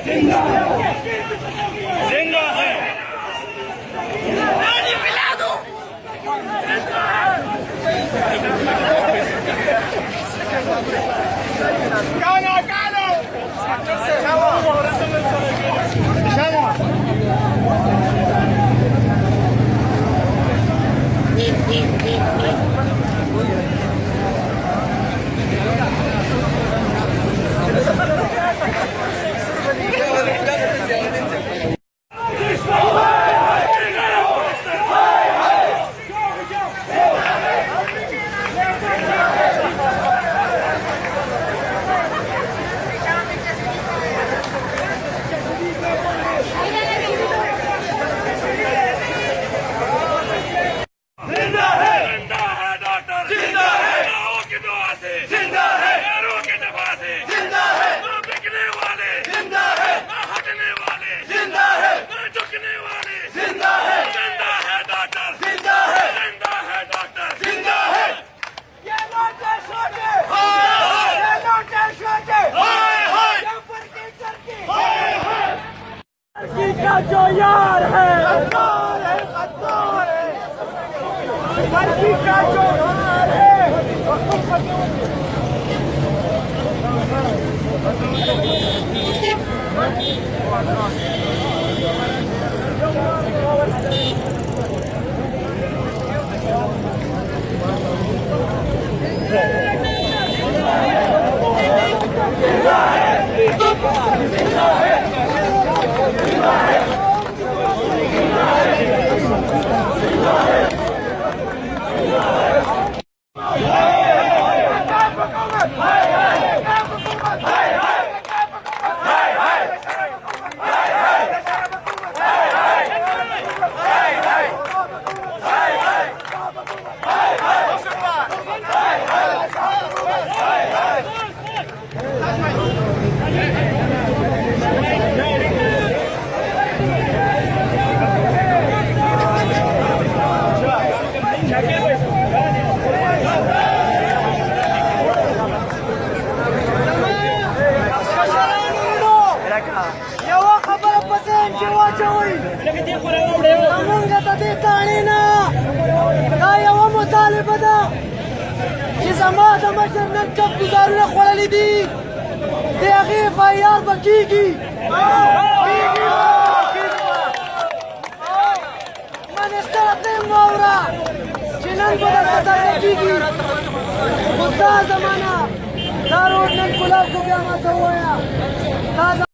जिंदा है पानी पिला दो कालो कालो जो यार है गद्दार है लड़की का जो यार है زماده مشر نن کف گزارونه خوړلې دي د هغې FIR به کېږي منسټره ته یې واوره چې نن به درته درنه کېږي خو دا زمانه دا روډ نن ګلاب خو بیا ماته ووایه